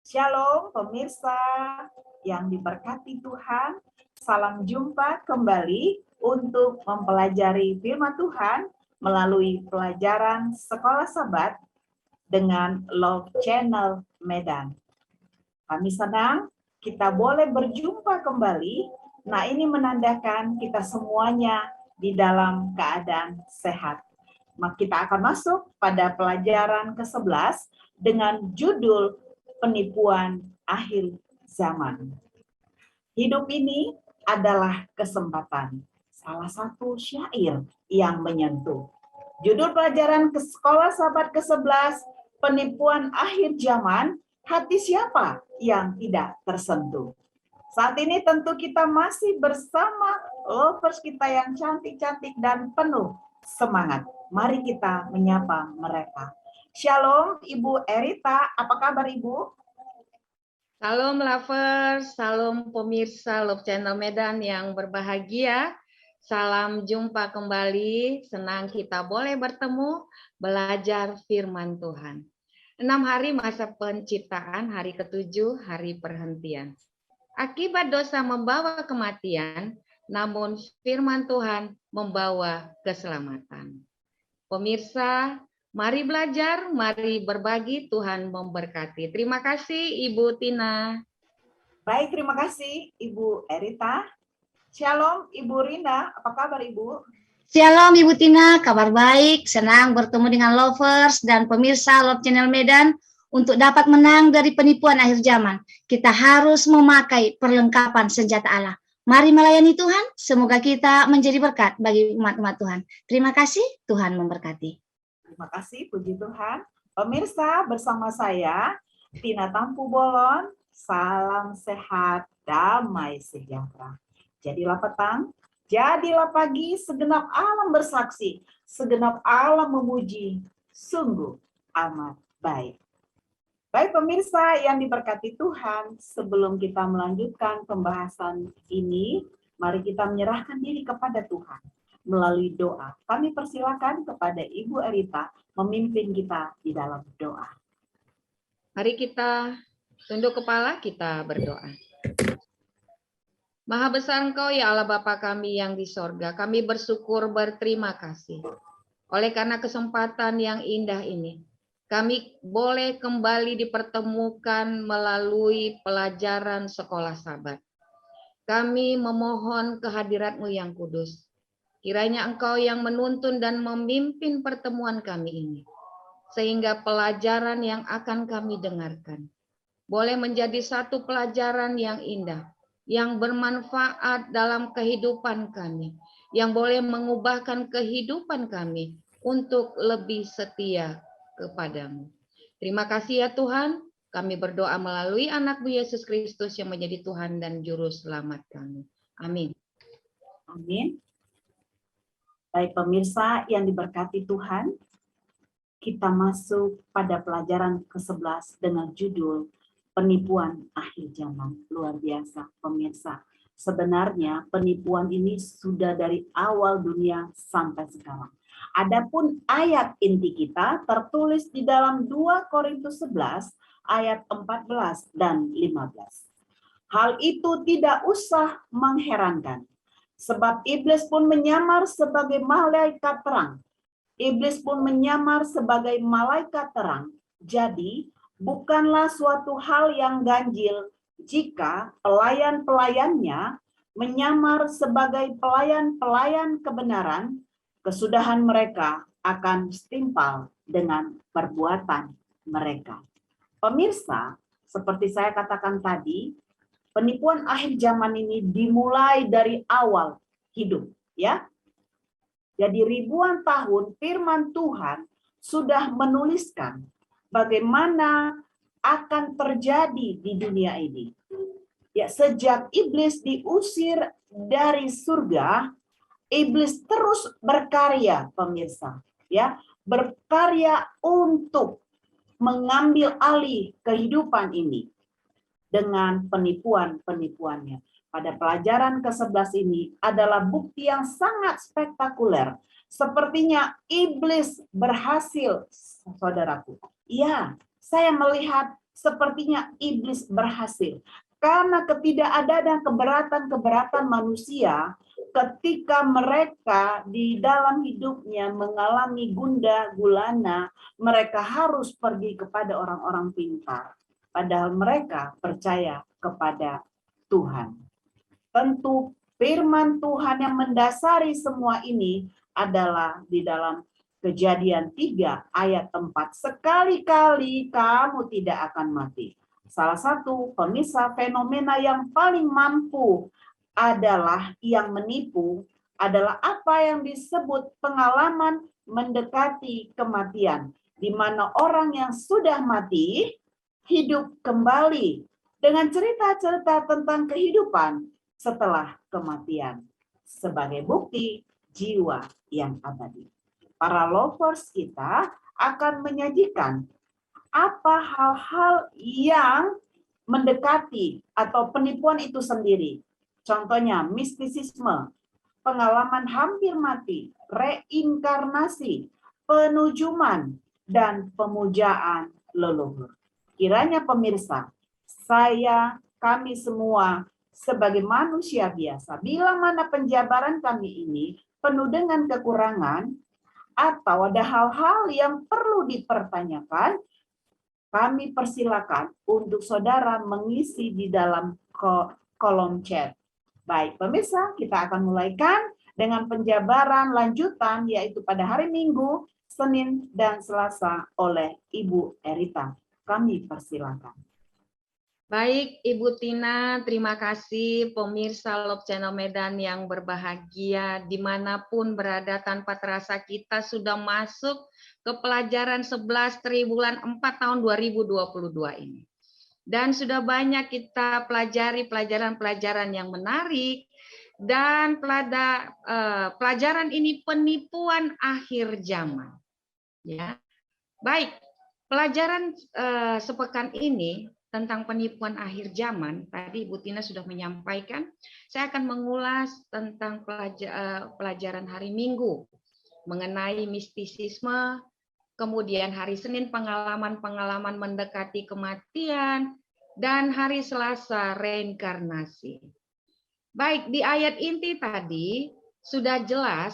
Shalom pemirsa yang diberkati Tuhan. Salam jumpa kembali untuk mempelajari firman Tuhan melalui pelajaran Sekolah Sabat dengan Love Channel Medan. Kami senang kita boleh berjumpa kembali. Nah, ini menandakan kita semuanya di dalam keadaan sehat. Maka kita akan masuk pada pelajaran ke-11 dengan judul Penipuan Akhir Zaman. Hidup ini adalah kesempatan. Salah satu syair yang menyentuh. Judul pelajaran ke Sekolah Sabat ke-11, Penipuan Akhir Zaman, hati siapa yang tidak tersentuh? Saat ini tentu kita masih bersama lovers kita yang cantik-cantik dan penuh semangat. Mari kita menyapa mereka. Shalom Ibu Erita, apa kabar Ibu? Salam lovers, salam pemirsa Love Channel Medan yang berbahagia. Salam jumpa kembali, senang kita boleh bertemu, belajar firman Tuhan. 6 hari masa penciptaan, hari ke-7, hari perhentian. Akibat dosa membawa kematian, namun firman Tuhan membawa keselamatan. Pemirsa, mari belajar, mari berbagi, Tuhan memberkati. Terima kasih Ibu Tina. Baik, terima kasih Ibu Erita. Shalom Ibu Rinda, apa kabar Ibu? Shalom Ibu Tina, kabar baik, senang bertemu dengan lovers dan pemirsa Love Channel Medan untuk dapat menang dari penipuan akhir zaman. Kita harus memakai perlengkapan senjata Allah. Mari melayani Tuhan, semoga kita menjadi berkat bagi umat-umat Tuhan. Terima kasih, Tuhan memberkati. Terima kasih, puji Tuhan. Pemirsa, bersama saya, Tina Tampu Bolon, salam sehat, damai sejahtera. Jadilah petang, jadilah pagi, segenap alam bersaksi, segenap alam memuji, sungguh amat baik. Baik pemirsa yang diberkati Tuhan, sebelum kita melanjutkan pembahasan ini, mari kita menyerahkan diri kepada Tuhan melalui doa. Kami persilakan kepada Ibu Erita memimpin kita di dalam doa. Mari kita tunduk kepala, kita berdoa. Maha besar Engkau ya Allah Bapa kami yang di sorga, kami bersyukur berterima kasih. Oleh karena kesempatan yang indah ini, kami boleh kembali dipertemukan melalui pelajaran Sekolah Sabat. Kami memohon kehadirat-Mu yang kudus. Kiranya Engkau yang menuntun dan memimpin pertemuan kami ini. Sehingga pelajaran yang akan kami dengarkan boleh menjadi satu pelajaran yang indah, yang bermanfaat dalam kehidupan kami, yang boleh mengubahkan kehidupan kami untuk lebih setia kepadamu. Terima kasih ya Tuhan, kami berdoa melalui anak-Mu Yesus Kristus yang menjadi Tuhan dan Juru Selamat kami. Amin. Amin. Baik pemirsa yang diberkati Tuhan, kita masuk pada pelajaran ke-11 dengan judul Penipuan Akhir Zaman. Luar biasa pemirsa. Sebenarnya penipuan ini sudah dari awal dunia sampai sekarang. Adapun ayat inti kita tertulis di dalam 2 Korintus 11 ayat 14 dan 15. Hal itu tidak usah mengherankan, sebab iblis pun menyamar sebagai malaikat terang. Iblis pun menyamar sebagai malaikat terang. Jadi, bukanlah suatu hal yang ganjil jika pelayan-pelayannya menyamar sebagai pelayan-pelayan kebenaran, kesudahan mereka akan setimpal dengan perbuatan mereka. Pemirsa, seperti saya katakan tadi, penipuan akhir zaman ini dimulai dari awal hidup, ya. Jadi ribuan tahun firman Tuhan sudah menuliskan bagaimana akan terjadi di dunia ini. Ya, sejak iblis diusir dari surga, iblis terus berkarya, pemirsa, ya, berkarya untuk mengambil alih kehidupan ini dengan penipuan-penipuannya. Pada pelajaran ke-11 ini adalah bukti yang sangat spektakuler. Sepertinya iblis berhasil, saudaraku. Ya, saya melihat sepertinya iblis berhasil. Karena ketidakadaan keberatan-keberatan manusia, ketika mereka di dalam hidupnya mengalami gundah gulana, mereka harus pergi kepada orang-orang pintar. Padahal mereka percaya kepada Tuhan. Tentu firman Tuhan yang mendasari semua ini adalah di dalam Kejadian 3 ayat 4. Sekali-kali kamu tidak akan mati. Salah satu pemisah fenomena yang paling mampu adalah yang menipu adalah apa yang disebut pengalaman mendekati kematian, di mana orang yang sudah mati hidup kembali dengan cerita-cerita tentang kehidupan setelah kematian sebagai bukti jiwa yang abadi. Para lovers kita akan menyajikan apa hal-hal yang mendekati atau penipuan itu sendiri. Contohnya mistisisme, pengalaman hampir mati, reinkarnasi, penujuman, dan pemujaan leluhur. Kiranya pemirsa, kami semua sebagai manusia biasa, bila mana penjabaran kami ini penuh dengan kekurangan, atau ada hal-hal yang perlu dipertanyakan, kami persilakan untuk saudara mengisi di dalam kolom chat. Baik, pemirsa, kita akan mulaikan dengan penjabaran lanjutan, yaitu pada hari Minggu, Senin, dan Selasa oleh Ibu Erita. Kami persilakan. Baik, Ibu Tina, terima kasih pemirsa Love Channel Medan yang berbahagia dimanapun berada. Tanpa terasa kita sudah masuk ke pelajaran 11 triwulan 4 tahun 2022 ini. Dan sudah banyak kita pelajari pelajaran-pelajaran yang menarik, dan pada pelajaran ini penipuan akhir zaman. Ya, baik, pelajaran sepekan ini tentang penipuan akhir zaman, tadi Ibu Tina sudah menyampaikan. Saya akan mengulas tentang pelajaran hari Minggu mengenai mistisisme, kemudian hari Senin pengalaman-pengalaman mendekati kematian, dan hari Selasa reinkarnasi. Baik, di ayat inti tadi sudah jelas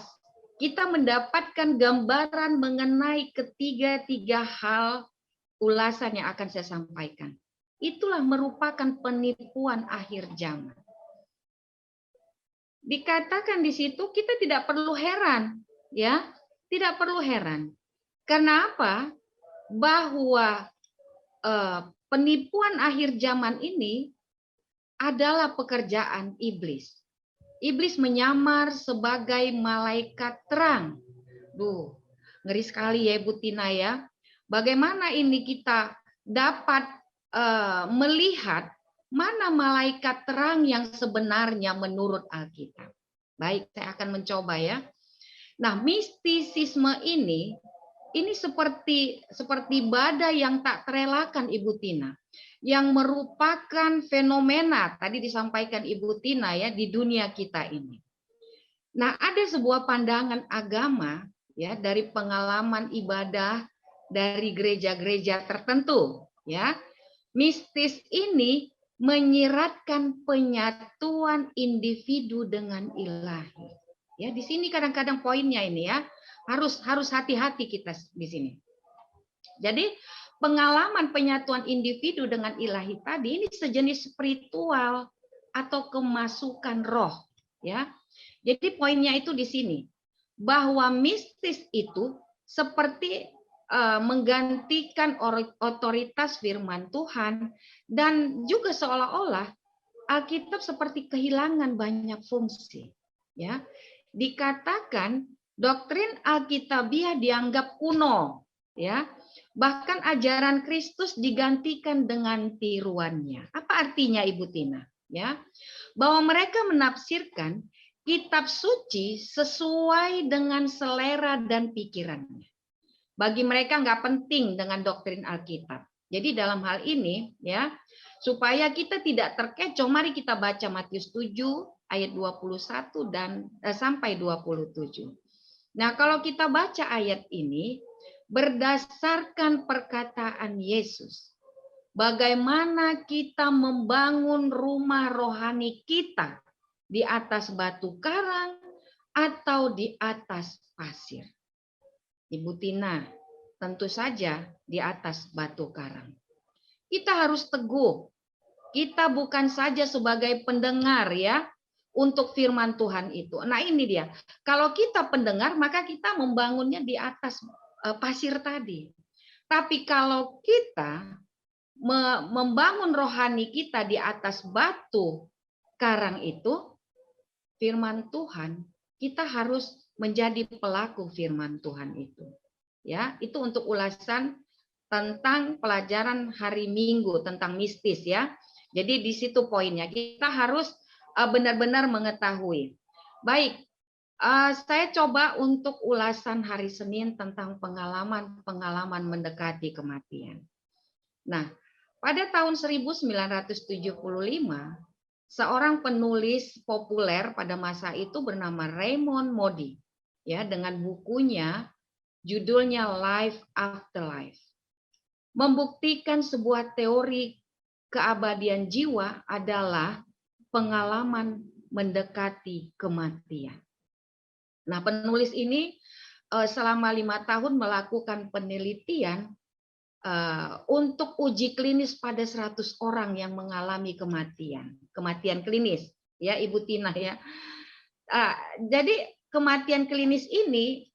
kita mendapatkan gambaran mengenai ketiga hal ulasan yang akan saya sampaikan. Itulah merupakan penipuan akhir zaman. Dikatakan di situ kita tidak perlu heran, ya, tidak perlu heran. Karena apa? Bahwa penipuan akhir zaman ini adalah pekerjaan iblis. Iblis menyamar sebagai malaikat terang. Duh, ngeri sekali ya Ibu Tina ya. Bagaimana ini kita dapat melihat mana malaikat terang yang sebenarnya menurut Alkitab. Baik, saya akan mencoba ya. Nah, mistisisme ini seperti badai yang tak terelakkan Ibu Tina, yang merupakan fenomena tadi disampaikan Ibu Tina ya di dunia kita ini. Nah, ada sebuah pandangan agama ya dari pengalaman ibadah dari gereja-gereja tertentu ya. Mistis ini menyiratkan penyatuan individu dengan ilahi. Ya, di sini kadang-kadang poinnya ini ya. Harus hati-hati kita di sini. Jadi pengalaman penyatuan individu dengan ilahi tadi ini sejenis spiritual atau kemasukan roh ya. Jadi poinnya itu di sini bahwa mistis itu seperti menggantikan otoritas firman Tuhan, dan juga seolah-olah Alkitab seperti kehilangan banyak fungsi ya. Dikatakan doktrin Alkitabiah dianggap kuno ya. Bahkan ajaran Kristus digantikan dengan tiruannya. Apa artinya Ibu Tina? Ya, bahwa mereka menafsirkan kitab suci sesuai dengan selera dan pikirannya. Bagi mereka nggak penting dengan doktrin Alkitab. Jadi dalam hal ini ya, supaya kita tidak terkecoh, mari kita baca Matius 7 ayat 21 dan sampai 27. Nah, kalau kita baca ayat ini berdasarkan perkataan Yesus, bagaimana kita membangun rumah rohani kita di atas batu karang atau di atas pasir. Ibu Tina, tentu saja di atas batu karang. Kita harus teguh. Kita bukan saja sebagai pendengar ya untuk firman Tuhan itu. Nah ini dia. Kalau kita pendengar maka kita membangunnya di atas pasir tadi. Tapi kalau kita membangun rohani kita di atas batu karang itu, firman Tuhan, kita harus menjadi pelaku firman Tuhan itu. Ya, itu untuk ulasan tentang pelajaran hari Minggu tentang mistis ya. Jadi di situ poinnya, kita harus benar-benar mengetahui. Baik, saya coba untuk ulasan hari Senin tentang pengalaman mendekati kematian. Nah, pada tahun 1975, seorang penulis populer pada masa itu bernama Raymond Moody, ya, dengan bukunya judulnya Life After Life, membuktikan sebuah teori keabadian jiwa adalah pengalaman mendekati kematian. Nah, penulis ini selama 5 tahun melakukan penelitian untuk uji klinis pada 100 orang yang mengalami kematian klinis, ya Ibu Tina ya. Jadi kematian klinis ini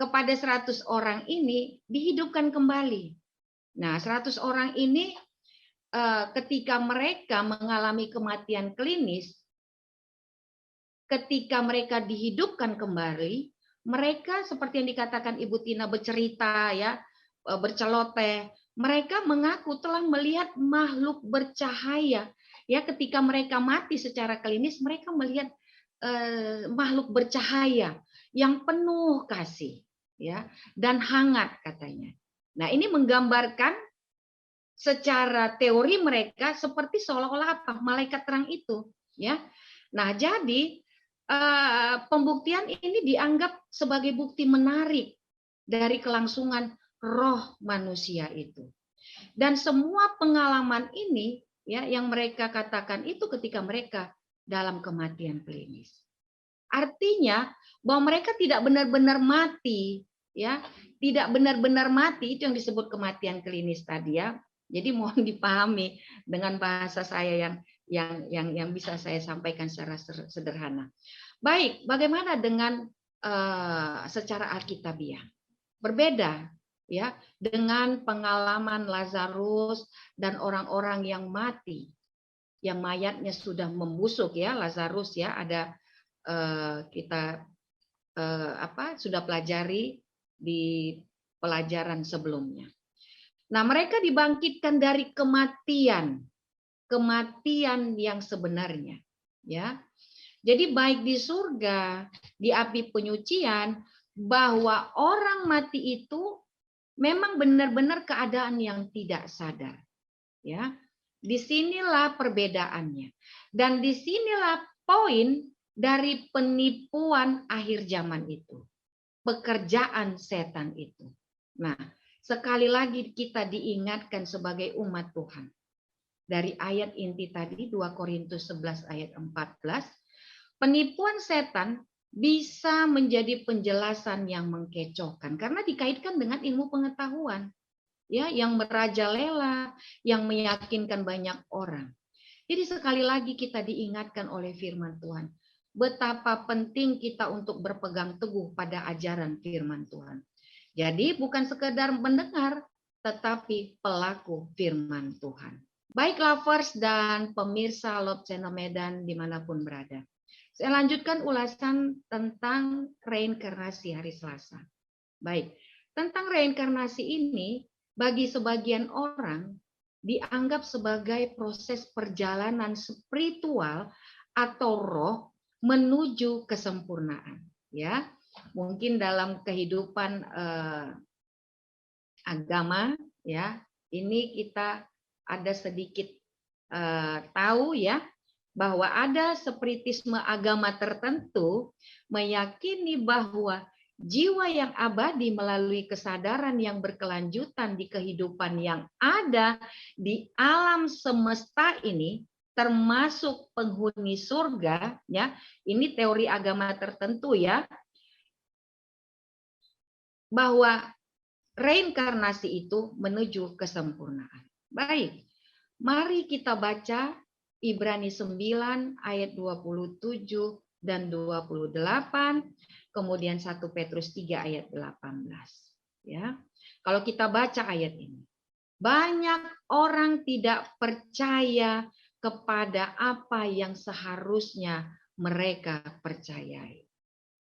kepada 100 orang ini dihidupkan kembali. Nah, 100 orang ini ketika mereka mengalami kematian klinis, ketika mereka dihidupkan kembali, mereka seperti yang dikatakan Ibu Tina bercerita ya, berceloteh, mereka mengaku telah melihat makhluk bercahaya. Ya, ketika mereka mati secara klinis, mereka melihat makhluk bercahaya yang penuh kasih, ya, dan hangat katanya. Nah, ini menggambarkan secara teori mereka seperti seolah-olah apa? Malaikat terang itu, ya. Nah, jadi pembuktian ini dianggap sebagai bukti menarik dari kelangsungan roh manusia itu. Dan semua pengalaman ini ya yang mereka katakan itu ketika mereka dalam kematian klinis. Artinya bahwa mereka tidak benar-benar mati, ya, tidak benar-benar mati, itu yang disebut kematian klinis tadi ya. Jadi mohon dipahami dengan bahasa saya yang bisa saya sampaikan secara sederhana. Baik, bagaimana dengan secara alkitabiah? Berbeda ya dengan pengalaman Lazarus dan orang-orang yang mati, yang mayatnya sudah membusuk ya. Lazarus ya ada kita sudah pelajari di pelajaran sebelumnya. Nah, mereka dibangkitkan dari kematian yang sebenarnya, ya. Jadi baik di surga, di api penyucian, bahwa orang mati itu memang benar-benar keadaan yang tidak sadar, ya. Disinilah perbedaannya, dan disinilah poin dari penipuan akhir zaman itu, pekerjaan setan itu. Nah, sekali lagi kita diingatkan sebagai umat Tuhan. Dari ayat inti tadi 2 Korintus 11 ayat 14, penipuan setan bisa menjadi penjelasan yang mengkecohkan karena dikaitkan dengan ilmu pengetahuan. Ya, yang merajalela, yang meyakinkan banyak orang. Jadi sekali lagi kita diingatkan oleh firman Tuhan, betapa penting kita untuk berpegang teguh pada ajaran firman Tuhan. Jadi bukan sekedar mendengar, tetapi pelaku firman Tuhan. Baik lovers dan pemirsa Love Channel Medan dimanapun berada. Saya lanjutkan ulasan tentang reinkarnasi hari Selasa. Baik, tentang reinkarnasi ini bagi sebagian orang dianggap sebagai proses perjalanan spiritual atau roh menuju kesempurnaan. Ya. Mungkin dalam kehidupan agama ya ini kita ada sedikit tahu ya bahwa ada spiritisme agama tertentu meyakini bahwa jiwa yang abadi melalui kesadaran yang berkelanjutan di kehidupan yang ada di alam semesta ini, termasuk penghuni surga, ya. Ini teori agama tertentu ya, bahwa reinkarnasi itu menuju kesempurnaan. Baik, mari kita baca Ibrani 9 ayat 27 dan 28, kemudian 1 Petrus 3 ayat 18. Ya. Kalau kita baca ayat ini, banyak orang tidak percaya kepada apa yang seharusnya mereka percayai.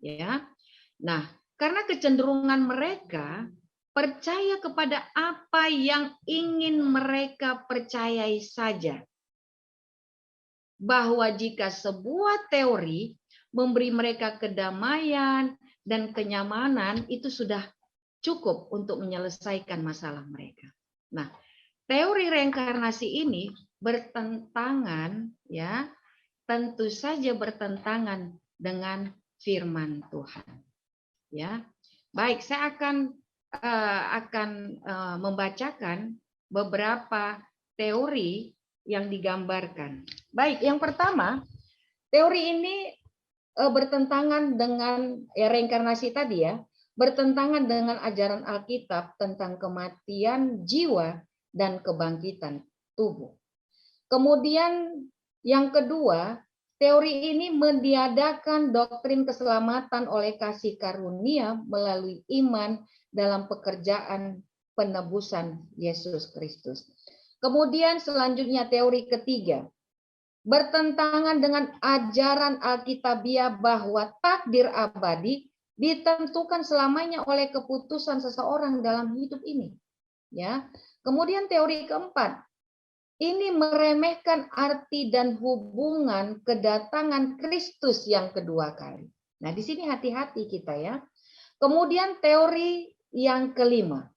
Ya. Nah, karena kecenderungan mereka percaya kepada apa yang ingin mereka percayai saja. Bahwa jika sebuah teori memberi mereka kedamaian dan kenyamanan, itu sudah cukup untuk menyelesaikan masalah mereka. Nah, teori reinkarnasi ini bertentangan, ya, tentu saja bertentangan dengan firman Tuhan. Ya, baik, saya akan membacakan beberapa teori yang digambarkan. Baik, yang pertama, teori ini bertentangan dengan reinkarnasi tadi ya, bertentangan dengan ajaran Alkitab tentang kematian jiwa dan kebangkitan tubuh. Kemudian yang kedua, teori ini meniadakan doktrin keselamatan oleh kasih karunia melalui iman dalam pekerjaan penebusan Yesus Kristus. Kemudian selanjutnya teori ketiga, bertentangan dengan ajaran Alkitabiah bahwa takdir abadi ditentukan selamanya oleh keputusan seseorang dalam hidup ini. Ya. Kemudian teori keempat, ini meremehkan arti dan hubungan kedatangan Kristus yang kedua kali. Nah, di sini hati-hati kita ya. Kemudian teori yang kelima,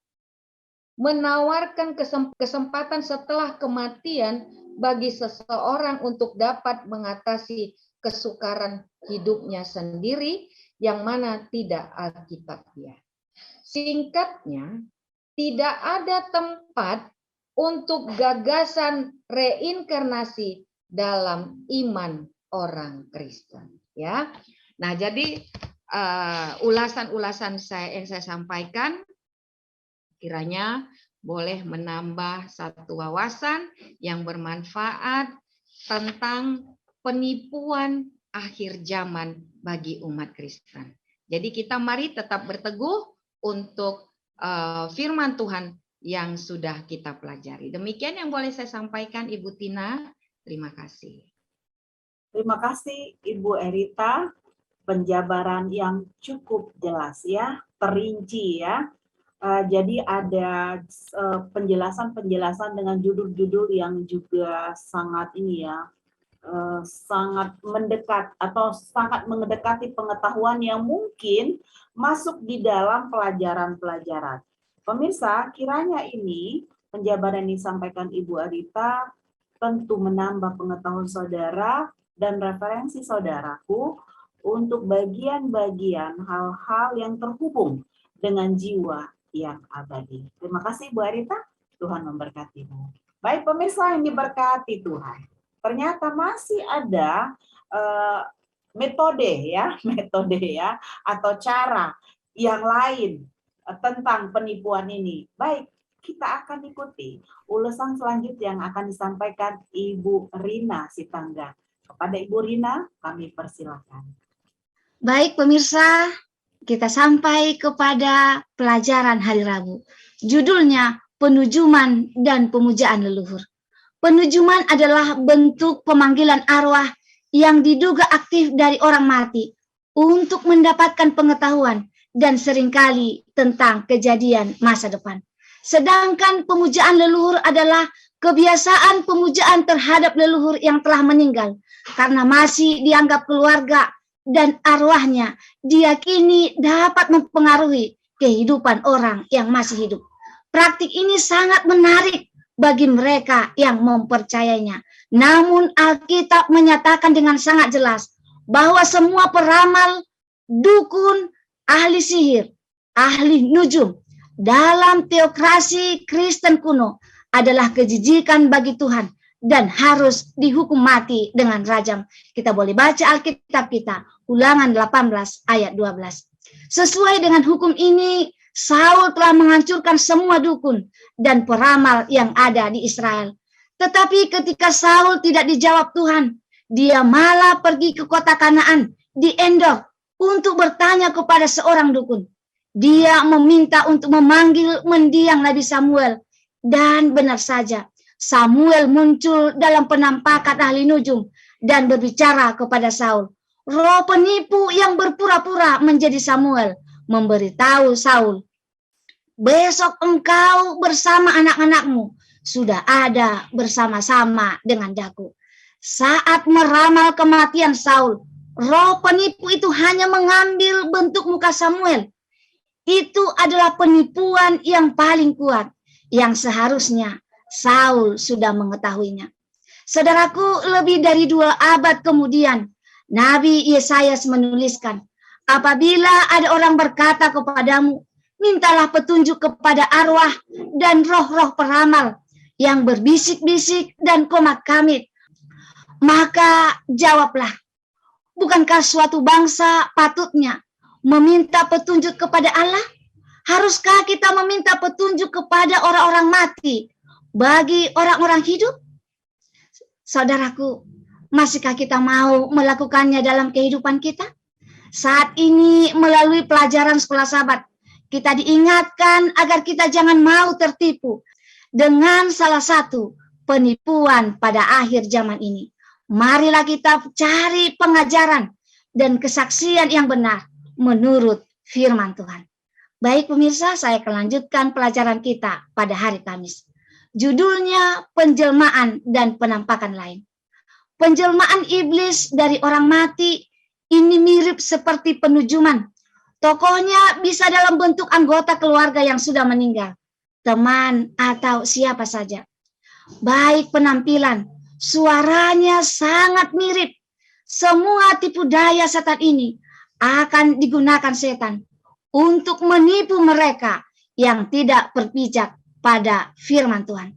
menawarkan kesempatan setelah kematian bagi seseorang untuk dapat mengatasi kesukaran hidupnya sendiri yang mana tidak alkitabiah. Singkatnya, tidak ada tempat untuk gagasan reinkarnasi dalam iman orang Kristen. Ya, nah jadi ulasan-ulasan yang saya sampaikan kiranya boleh menambah satu wawasan yang bermanfaat tentang penipuan akhir zaman bagi umat Kristen. Jadi kita mari tetap berteguh untuk firman Tuhan yang sudah kita pelajari. Demikian yang boleh saya sampaikan, Ibu Tina. Terima kasih. Terima kasih Ibu Erita, penjabaran yang cukup jelas ya, terinci ya. Jadi ada penjelasan-penjelasan dengan judul-judul yang juga sangat ini ya, sangat mendekat atau sangat mendekati pengetahuan yang mungkin masuk di dalam pelajaran-pelajaran. Pemirsa, kiranya ini penjabaran yang disampaikan Ibu Arita tentu menambah pengetahuan saudara dan referensi saudaraku untuk bagian-bagian hal-hal yang terhubung dengan jiwa yang abadi. Terima kasih Bu Arita, Tuhan memberkatimu. Baik pemirsa yang diberkati Tuhan, ternyata masih ada metode ya atau cara yang lain tentang penipuan ini. Baik, kita akan ikuti ulasan selanjutnya yang akan disampaikan Ibu Rina Sitanggang. Kepada Ibu Rina, kami persilakan. Baik pemirsa, kita sampai kepada pelajaran hari Rabu. Judulnya Penujuman dan Pemujaan Leluhur. Penujuman adalah bentuk pemanggilan arwah yang diduga aktif dari orang mati untuk mendapatkan pengetahuan dan seringkali tentang kejadian masa depan. Sedangkan pemujaan leluhur adalah kebiasaan pemujaan terhadap leluhur yang telah meninggal karena masih dianggap keluarga dan arwahnya diyakini dapat mempengaruhi kehidupan orang yang masih hidup. Praktik ini sangat menarik bagi mereka yang mempercayainya. Namun Alkitab menyatakan dengan sangat jelas bahwa semua peramal, dukun, ahli sihir, ahli nujum dalam teokrasi Kristen kuno adalah kejijikan bagi Tuhan dan harus dihukum mati dengan rajam. Kita boleh baca Alkitab kita, Ulangan 18 ayat 12. Sesuai dengan hukum ini, Saul telah menghancurkan semua dukun dan peramal yang ada di Israel. Tetapi ketika Saul tidak dijawab Tuhan, dia malah pergi ke kota Kanaan di Endor untuk bertanya kepada seorang dukun. Dia meminta untuk memanggil mendiang Nabi Samuel. Dan benar saja, Samuel muncul dalam penampakan ahli nujum dan berbicara kepada Saul. Roh penipu yang berpura-pura menjadi Samuel memberitahu Saul, besok engkau bersama anak-anakmu sudah ada bersama-sama dengan daku. Saat meramal kematian Saul, roh penipu itu hanya mengambil bentuk muka Samuel. Itu adalah penipuan yang paling kuat, yang seharusnya Saul sudah mengetahuinya. Saudaraku, lebih dari 2 abad kemudian, Nabi Yesayas menuliskan, apabila ada orang berkata kepadamu, mintalah petunjuk kepada arwah dan roh-roh peramal yang berbisik-bisik dan komat kamit, maka jawablah, bukankah suatu bangsa patutnya meminta petunjuk kepada Allah? Haruskah kita meminta petunjuk kepada orang-orang mati bagi orang-orang hidup? Saudaraku, masihkah kita mau melakukannya dalam kehidupan kita? Saat ini melalui pelajaran sekolah Sabat, kita diingatkan agar kita jangan mau tertipu dengan salah satu penipuan pada akhir zaman ini. Marilah kita cari pengajaran dan kesaksian yang benar menurut firman Tuhan. Baik pemirsa, saya akan lanjutkan pelajaran kita pada hari Kamis. Judulnya penjelmaan dan penampakan lain. Penjelmaan iblis dari orang mati ini mirip seperti penujuman. Tokohnya bisa dalam bentuk anggota keluarga yang sudah meninggal, teman atau siapa saja. Baik penampilan, suaranya sangat mirip. Semua tipu daya setan ini akan digunakan setan untuk menipu mereka yang tidak berpijak pada firman Tuhan.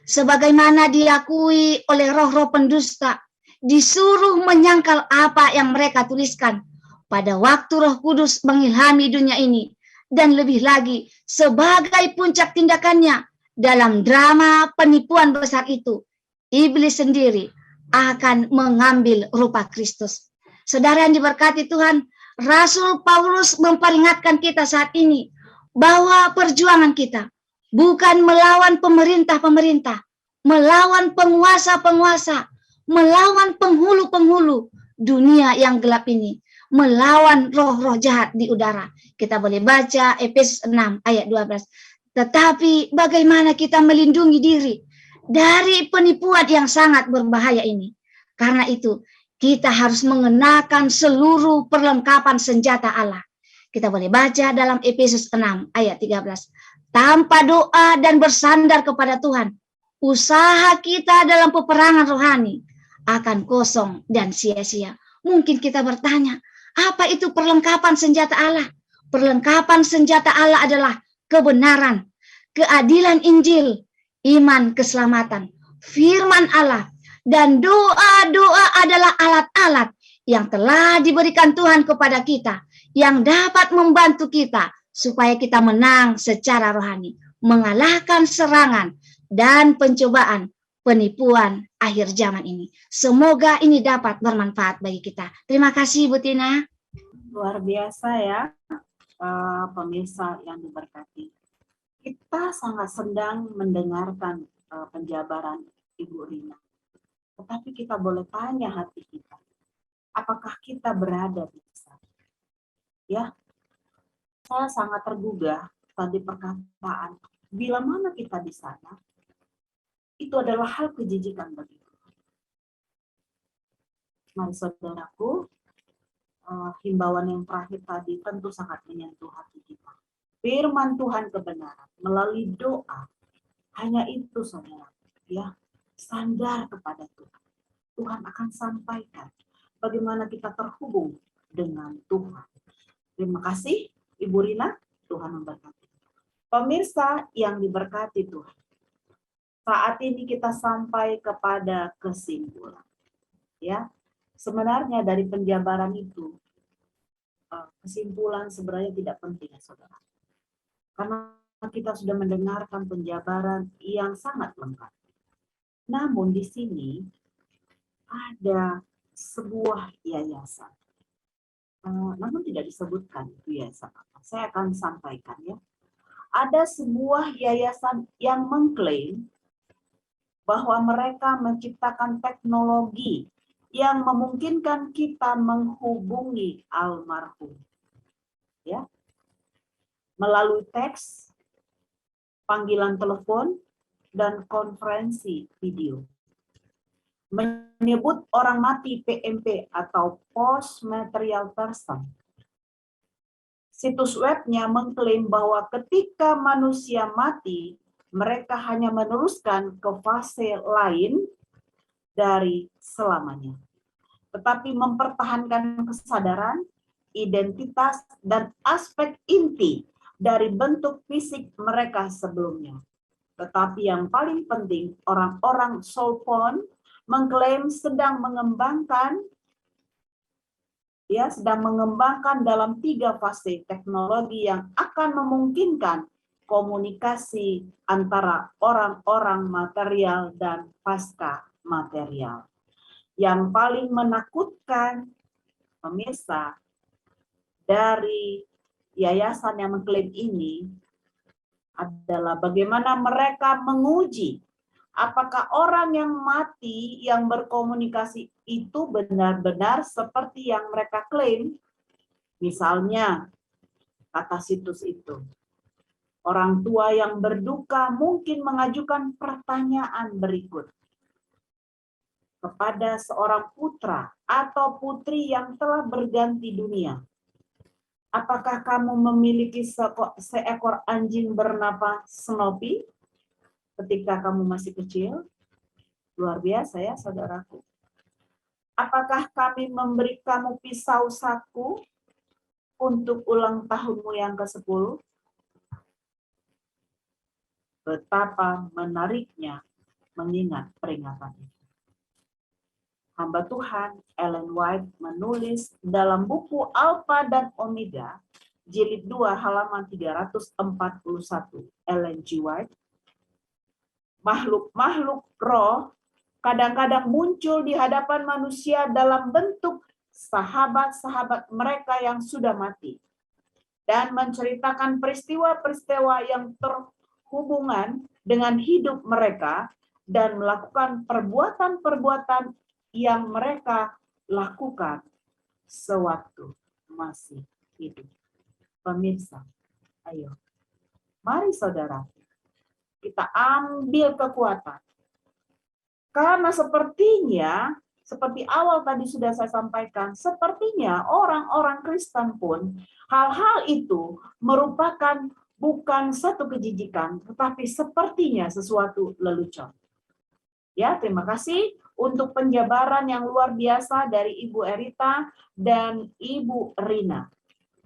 Sebagaimana diakui oleh roh-roh pendusta, disuruh menyangkal apa yang mereka tuliskan pada waktu Roh Kudus mengilhami dunia ini, dan lebih lagi sebagai puncak tindakannya dalam drama penipuan besar itu, iblis sendiri akan mengambil rupa Kristus. Saudara yang diberkati Tuhan, Rasul Paulus memperingatkan kita saat ini bahwa perjuangan kita bukan melawan pemerintah-pemerintah, melawan penguasa-penguasa, melawan penghulu-penghulu dunia yang gelap ini, melawan roh-roh jahat di udara. Kita boleh baca Efesus 6 ayat 12. Tetapi bagaimana kita melindungi diri dari penipuan yang sangat berbahaya ini? Karena itu, kita harus mengenakan seluruh perlengkapan senjata Allah. Kita boleh baca dalam Efesus 6 ayat 13. Tanpa doa dan bersandar kepada Tuhan, usaha kita dalam peperangan rohani akan kosong dan sia-sia. Mungkin kita bertanya, apa itu perlengkapan senjata Allah? Perlengkapan senjata Allah adalah kebenaran, keadilan Injil, iman keselamatan, firman Allah, dan doa-doa adalah alat-alat yang telah diberikan Tuhan kepada kita, yang dapat membantu kita supaya kita menang secara rohani, mengalahkan serangan dan pencobaan penipuan akhir zaman ini. Semoga ini dapat bermanfaat bagi kita. Terima kasih Bu Tina. Luar biasa ya, pemirsa yang diberkati. Kita sangat sedang mendengarkan penjabaran Ibu Rina. Tetapi kita boleh tanya hati kita, apakah kita berada di sana? Ya, saya sangat tergugah tadi perkataan, bila mana kita di sana, itu adalah hal kejijikan bagi kita. Mari saudaraku, himbauan yang terakhir tadi tentu sangat menyentuh hati kita. Firman Tuhan kebenaran melalui doa, hanya itu saudara, ya. Sandar kepada Tuhan. Tuhan akan sampaikan bagaimana kita terhubung dengan Tuhan. Terima kasih Ibu Rina, Tuhan memberkati. Pemirsa yang diberkati Tuhan, saat ini kita sampai kepada kesimpulan. Ya, sebenarnya dari penjabaran itu, kesimpulan sebenarnya tidak penting, ya, saudara. Karena kita sudah mendengarkan penjabaran yang sangat lengkap. Namun di sini ada sebuah yayasan. Namun tidak disebutkan itu yayasan apa. Saya akan sampaikan ya. Ada sebuah yayasan yang mengklaim bahwa mereka menciptakan teknologi yang memungkinkan kita menghubungi almarhum. Ya. Melalui teks, panggilan telepon, dan konferensi video. Menyebut orang mati PMP atau Post Material Person. Situs webnya mengklaim bahwa ketika manusia mati, mereka hanya meneruskan ke fase lain dari selamanya. Tetapi mempertahankan kesadaran, identitas, dan aspek inti dari bentuk fisik mereka sebelumnya. Tetapi yang paling penting, orang-orang soulphone mengklaim sedang mengembangkan dalam 3 fase teknologi yang akan memungkinkan komunikasi antara orang-orang material dan pasca material. Yang paling menakutkan, pemirsa, dari yayasan yang mengklaim ini adalah bagaimana mereka menguji apakah orang yang mati yang berkomunikasi itu benar-benar seperti yang mereka klaim. Misalnya, kata situs itu, orang tua yang berduka mungkin mengajukan pertanyaan berikut kepada seorang putra atau putri yang telah berganti dunia. Apakah kamu memiliki seekor anjing bernama Snoopy ketika kamu masih kecil? Luar biasa ya, saudaraku. Apakah kami memberi kamu pisau saku untuk ulang tahunmu yang ke-10? Betapa menariknya mengingat peringatan itu. Hamba Tuhan Ellen White menulis dalam buku Alpha dan Omega, jilid 2 halaman 341, Ellen G. White, makhluk-makhluk roh kadang-kadang muncul di hadapan manusia dalam bentuk sahabat-sahabat mereka yang sudah mati dan menceritakan peristiwa-peristiwa yang terhubungan dengan hidup mereka dan melakukan perbuatan-perbuatan yang mereka lakukan sewaktu masih hidup. Pemirsa, ayo, mari saudara, kita ambil kekuatan. Karena sepertinya, seperti awal tadi sudah saya sampaikan, sepertinya orang-orang Kristen pun hal-hal itu merupakan bukan satu kejijikan, tetapi sepertinya sesuatu lelucon. Ya, terima kasih untuk penjabaran yang luar biasa dari Ibu Erita dan Ibu Rina.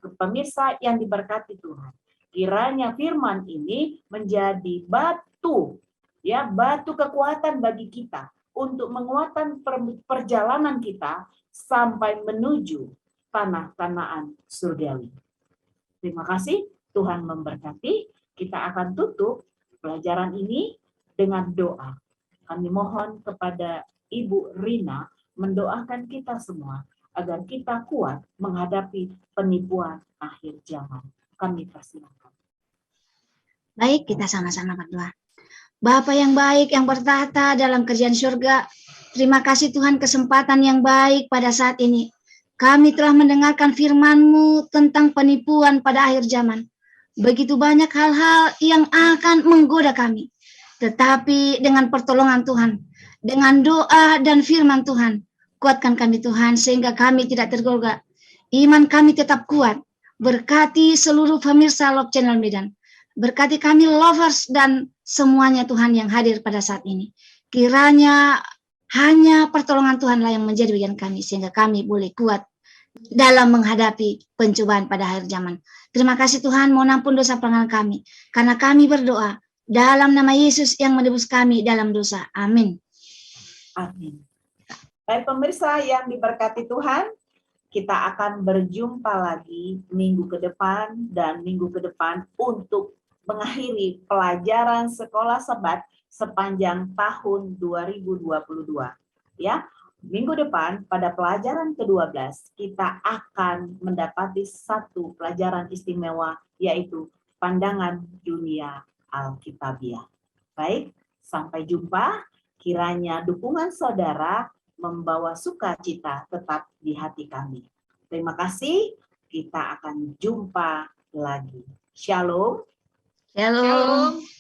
Pemirsa yang diberkati Tuhan, kiranya firman ini menjadi batu, ya, batu kekuatan bagi kita untuk menguatkan perjalanan kita sampai menuju tanah Kanaan surgawi. Terima kasih, Tuhan memberkati. Kita akan tutup pelajaran ini dengan doa. Kami mohon kepada Ibu Rina mendoakan kita semua agar kita kuat menghadapi penipuan akhir zaman. Kami persilakan. Baik, kita sama-sama berdoa. Bapa yang baik yang bertahta dalam kerajaan surga, terima kasih Tuhan kesempatan yang baik pada saat ini. Kami telah mendengarkan firman-Mu tentang penipuan pada akhir zaman. Begitu banyak hal-hal yang akan menggoda kami. Tetapi dengan pertolongan Tuhan, dengan doa dan firman Tuhan, kuatkan kami Tuhan sehingga kami tidak tergoda. Iman kami tetap kuat. Berkati seluruh pemirsa Love Channel Medan. Berkati kami lovers dan semuanya Tuhan yang hadir pada saat ini. Kiranya hanya pertolongan Tuhanlah yang menjadi bagian kami sehingga kami boleh kuat dalam menghadapi pencobaan pada akhir zaman. Terima kasih Tuhan, mohon ampun dosa pelanggaran kami, karena kami berdoa dalam nama Yesus yang menebus kami dalam dosa. Amin. Amin. Baik pemirsa yang diberkati Tuhan, kita akan berjumpa lagi minggu ke depan dan minggu ke depan untuk mengakhiri pelajaran sekolah Sabat sepanjang tahun 2022. Ya, minggu depan pada pelajaran ke-12 kita akan mendapati satu pelajaran istimewa, yaitu pandangan dunia Alkitabiah. Baik, sampai jumpa. Kiranya dukungan saudara membawa sukacita tetap di hati kami. Terima kasih, kita akan jumpa lagi. Shalom. Shalom. Shalom.